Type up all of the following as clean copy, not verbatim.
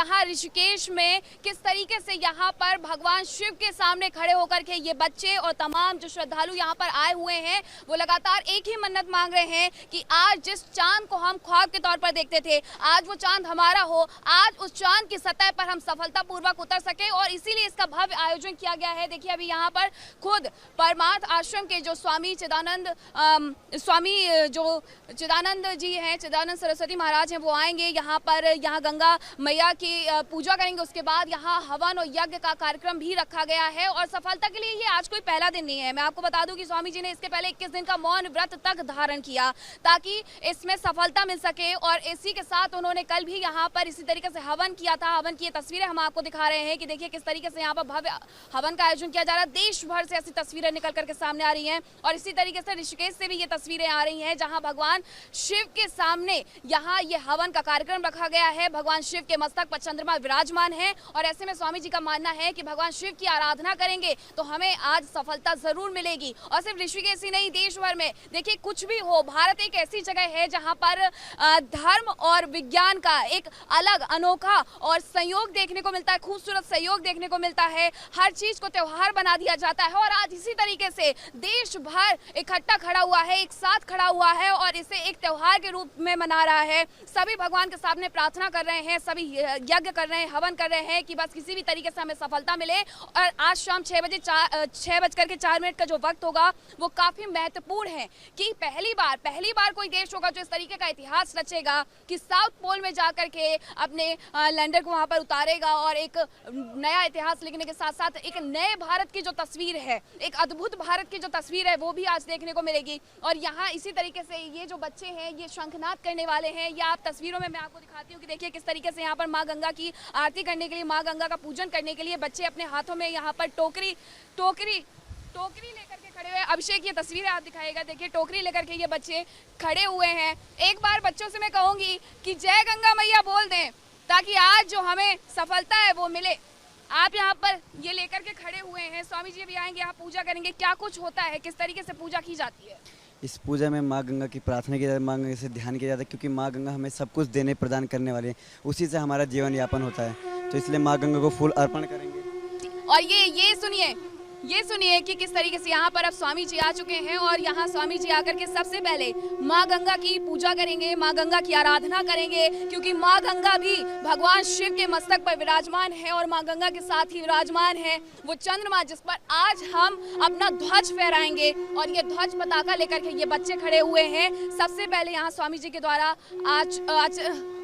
यहाँ ऋषिकेश में किस तरीके से यहाँ पर भगवान शिव के सामने खड़े होकर के ये बच्चे और तमाम जो श्रद्धालु यहाँ पर आए हुए हैं वो लगातार एक ही मन्नत मांग रहे हैं कि आज जिस चांद को हम ख्वाब के तौर पर देखते थे, आज वो चांद हमारा हो, आज उस चांद की सतह पर हम सफलतापूर्वक उतर सके। और इसीलिए इसका भव्य आयोजन किया गया है। देखिए अभी यहाँ पर खुद परमार्थ आश्रम के जो स्वामी चिदानंद जी हैं, चिदानंद सरस्वती महाराज हैं, वो आएंगे यहाँ पर, यहाँ गंगा मैया की पूजा करेंगे। उसके बाद यहाँ हवन और यज्ञ का कार्यक्रम भी रखा गया है। और सफलता के लिए ये आज कोई पहला दिन नहीं है। मैं आपको बता दूं कि स्वामी जी ने इसके पहले 21 दिन का मौन व्रत तक धारण किया ताकि इसमें सफलता मिल सके। और इसी के साथ उन्होंने कल भी यहाँ पर इसी तरीके से हवन किया था। हवन की तस्वीरें हम आपको दिखा रहे हैं कि देखिए किस तरीके से यहाँ पर भव्य हवन का आयोजन किया जा रहा है। देश भर से ऐसी तस्वीरें निकल करके सामने आ रही हैं। और इसी तरीके से ऋषिकेश से भी ये तस्वीरें आ रही हैं जहाँ भगवान शिव के सामने यहाँ ये हवन का कार्यक्रम रखा गया है। भगवान शिव के मस्तक पर चंद्रमा विराजमान है। और ऐसे में स्वामी जी का मानना है कि भगवान शिव की आराधना करेंगे तो हमें आज सफलता जरूर मिलेगी। और सिर्फ ऋषिकेश ही नहीं, देश भर में देखिए कुछ भी हो, भारत एक ऐसी जगह है जहाँ पर धर्म और विज्ञान का एक अलग अनोखा और संयोग देखने को मिलता है, खूबसूरत संयोग देखने को मिलता है। हर चीज को त्योहार बना दिया जाता है। और आज इसी तरीके से देश भर इकट्ठा खड़ा हुआ है, एक साथ खड़ा हुआ है और इसे एक त्योहार के रूप में मना रहा है। सभी भगवान के सामने प्रार्थना कर रहे हैं, सभी यज्ञ कर रहे हैं, हवन कर रहे हैं कि बस किसी भी तरीके से हमें सफलता मिले। और आज शाम 6:04 का जो वक्त होगा वो काफी महत्वपूर्ण है कि पहली बार कोई देश होगा जो इस तरीके का इतिहास रचेगा कि साउथ पोल में जाकर के अपने लैंडर को वहां पर उतारेगा। और एक नया इतिहास लिखने के साथ साथ एक नए भारत की जो तस्वीर है, एक अद्भुत भारत की जो तस्वीर है वो भी आज देखने को मिलेगी। और यहाँ इसी तरीके से ये जो बच्चे हैं ये शंखनाद करने वाले हैं। ये आप तस्वीरों में मैं आपको दिखाती हूँ कि देखिए किस तरीके से यहाँ पर माँ गंगा की आरती करने के लिए, माँ गंगा का पूजन करने के लिए बच्चे अपने हाथों में यहाँ पर टोकरी लेकर के खड़े हुए। अभिषेक ये तस्वीरें आप दिखाएगा, देखिए टोकरी लेकर के ये बच्चे खड़े हुए हैं। एक बार बच्चों से मैं कहूंगी कि जय गंगा मैया बोल दें ताकि आज जो हमें सफलता है वो मिले। आप यहाँ पर ये लेकर के खड़े हुए हैं, स्वामी जी भी आएंगे, यहाँ पूजा करेंगे। क्या कुछ होता है, किस तरीके से पूजा की जाती है? इस पूजा में माँ गंगा की प्रार्थना की जाती है, माँ गंगा से ध्यान किया जाता है क्योंकि माँ गंगा हमें सब कुछ देने प्रदान करने वाले हैं, उसी से हमारा जीवन यापन होता है। तो इसलिए माँ गंगा को फूल अर्पण करेंगे। और ये सुनिए कि किस तरीके से यहाँ पर अब स्वामी जी आ चुके हैं। और यहाँ स्वामी जी आकर के सबसे पहले माँ गंगा की पूजा करेंगे, माँ गंगा की आराधना करेंगे क्योंकि माँ गंगा भी भगवान शिव के मस्तक पर विराजमान है। और माँ गंगा के साथ ही विराजमान है वो चंद्रमा जिस पर आज हम अपना ध्वज फहराएंगे। और ये ध्वज पताका लेकर के ये बच्चे खड़े हुए हैं। सबसे पहले यहाँ स्वामी जी के द्वारा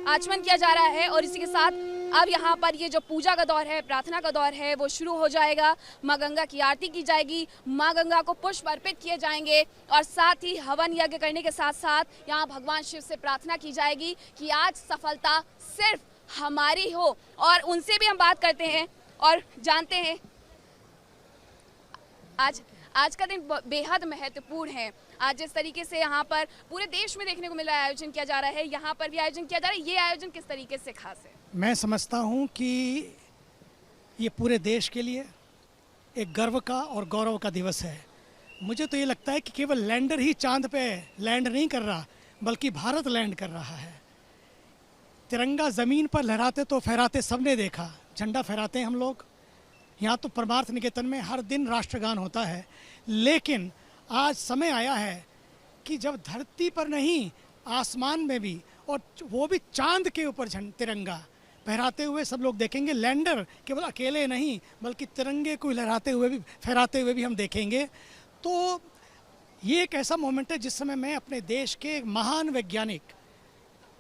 आचमन किया जा रहा है। और इसी के साथ अब यहाँ पर ये जो पूजा का दौर है, प्रार्थना का दौर है वो शुरू हो जाएगा। माँ गंगा की आरती की जाएगी, माँ गंगा को पुष्प अर्पित किए जाएंगे और साथ ही हवन यज्ञ करने के साथ साथ यहाँ भगवान शिव से प्रार्थना की जाएगी कि आज सफलता सिर्फ हमारी हो। और उनसे भी हम बात करते हैं और जानते हैं आज का दिन बेहद महत्वपूर्ण है। आज जिस तरीके से यहाँ पर पूरे देश में देखने को मिल रहा है, आयोजन किया जा रहा है, यहाँ पर भी आयोजन किया जा रहा है। ये आयोजन किस तरीके से खास है? मैं समझता हूँ कि ये पूरे देश के लिए एक गर्व का और गौरव का दिवस है। मुझे तो ये लगता है कि केवल लैंडर ही चांद पे लैंड नहीं कर रहा बल्कि भारत लैंड कर रहा है। तिरंगा ज़मीन पर लहराते तो फहराते सबने देखा, झंडा फहराते हैं हम लोग। यहाँ तो परमार्थ निकेतन में हर दिन राष्ट्रगान होता है, लेकिन आज समय आया है कि जब धरती पर नहीं आसमान में भी, और वो भी चांद के ऊपर तिरंगा फहराते हुए सब लोग देखेंगे। लैंडर केवल अकेले नहीं बल्कि तिरंगे को लहराते हुए भी, फहराते हुए भी हम देखेंगे। तो ये एक ऐसा मोमेंट है जिस समय मैं अपने देश के महान वैज्ञानिक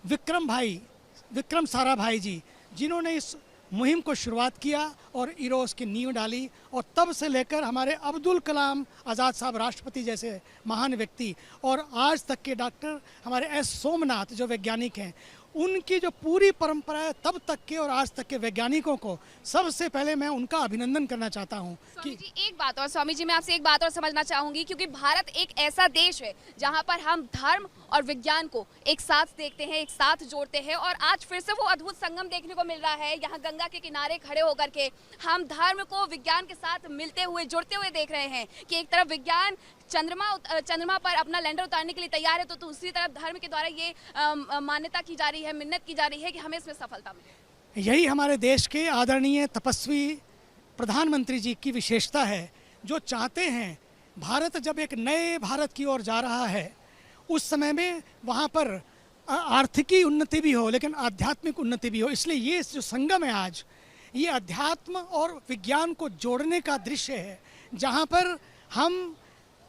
विक्रम साराभाई जी, जिन्होंने इस मुहिम को शुरुआत किया और इरोस की नींव डाली, और तब से लेकर हमारे अब्दुल कलाम आज़ाद साहब राष्ट्रपति जैसे महान व्यक्ति और आज तक के डॉक्टर हमारे एस सोमनाथ जो वैज्ञानिक हैं, उनकी जो पूरी परंपरा है तब तक के और आज तक के वैज्ञानिकों को सबसे पहले मैं उनका अभिनंदन करना चाहता हूं। स्वामी जी एक बात और, स्वामी जी मैं आपसे एक बात और समझना चाहूंगी, क्योंकि भारत एक ऐसा देश है जहां पर हम धर्म और विज्ञान को एक साथ देखते हैं, एक साथ जोड़ते हैं, और आज फिर से वो अद्भुत संगम देखने को मिल रहा है। यहाँ गंगा के किनारे खड़े होकर के हम धर्म को विज्ञान के साथ मिलते हुए, जुड़ते हुए देख रहे हैं कि एक तरफ विज्ञान चंद्रमा पर अपना लैंडर उतारने के लिए तैयार है, तो दूसरी तरफ धर्म के द्वारा ये मान्यता की जा रही है, मिन्नत की जा रही है कि हमें इसमें सफलता मिले। यही हमारे देश के आदरणीय तपस्वी प्रधानमंत्री जी की विशेषता है, जो चाहते हैं भारत जब एक नए भारत की ओर जा रहा है उस समय में वहाँ पर आर्थिकी उन्नति भी हो लेकिन आध्यात्मिक उन्नति भी हो। इसलिए ये जो संगम है आज, ये अध्यात्म और विज्ञान को जोड़ने का दृश्य है, जहाँ पर हम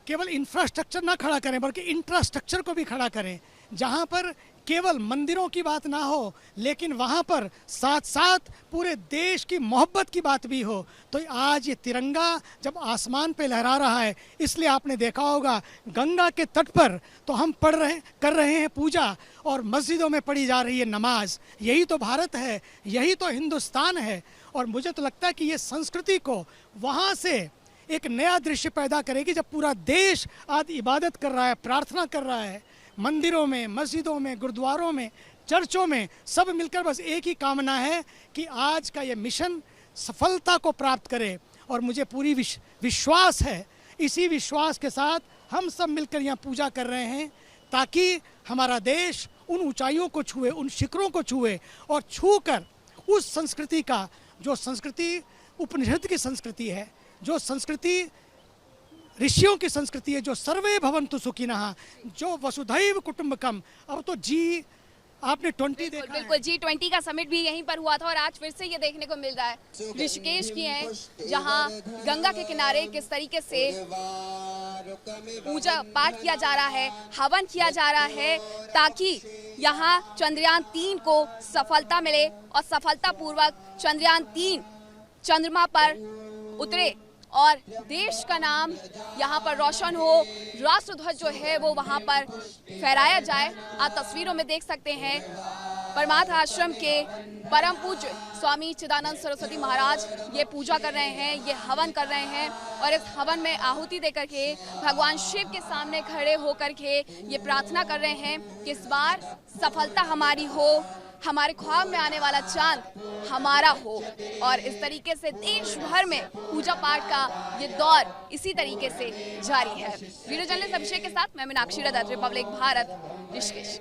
केवल इंफ्रास्ट्रक्चर ना खड़ा करें बल्कि इंफ्रास्ट्रक्चर को भी खड़ा करें, जहाँ पर केवल मंदिरों की बात ना हो लेकिन वहाँ पर साथ साथ पूरे देश की मोहब्बत की बात भी हो। तो आज ये तिरंगा जब आसमान पे लहरा रहा है, इसलिए आपने देखा होगा गंगा के तट पर तो हम कर रहे हैं पूजा और मस्जिदों में पढ़ी जा रही है नमाज। यही तो भारत है, यही तो हिंदुस्तान है। और मुझे तो लगता है कि ये संस्कृति को वहाँ से एक नया दृश्य पैदा करेगी जब पूरा देश आज इबादत कर रहा है, प्रार्थना कर रहा है, मंदिरों में, मस्जिदों में, गुरुद्वारों में, चर्चों में, सब मिलकर बस एक ही कामना है कि आज का ये मिशन सफलता को प्राप्त करे। और मुझे पूरी विश्वास है, इसी विश्वास के साथ हम सब मिलकर यहाँ पूजा कर रहे हैं ताकि हमारा देश उन ऊंचाइयों को छुए, उन शिखरों को छुए और छूकर उस संस्कृति का, जो संस्कृति उपनिषद की संस्कृति है, जो संस्कृति ऋषियों की संस्कृति है, जो सर्वे भवन्तु सुखिनः, जो वसुधैव कुटुम्बकम। अब तो जी आपने 20 देखा बिल्कुल, G20 का समिट भी यहीं पर हुआ था और आज फिर से ये देखने को मिल रहा है। ऋषिकेश की है जहां गंगा के किनारे किस तरीके से पूजा पाठ किया जा रहा है, हवन किया जा रहा है ताकि यहाँ चंद्रयान 3 को सफलता मिले और सफलतापूर्वक चंद्रयान 3 चंद्रमा पर उतरे और देश का नाम यहाँ पर रोशन हो, राष्ट्र ध्वज जो है वो वहाँ पर फहराया जाए। आप तस्वीरों में देख सकते हैं परमार्थ आश्रम के परम पूज्य स्वामी चिदानंद सरस्वती महाराज ये पूजा कर रहे हैं, ये हवन कर रहे हैं और इस हवन में आहुति देकर के भगवान शिव के सामने खड़े होकर के ये प्रार्थना कर रहे हैं कि इस बार सफलता हमारी हो, हमारे ख्वाब में आने वाला चांद हमारा हो। और इस तरीके से देश भर में पूजा पाठ का ये दौर इसी तरीके से जारी है। वीडियो जर्नलिस्ट अभिषेक के साथ मैं मीनाक्षी रदत, रिपब्लिक भारत, ऋषिकेश।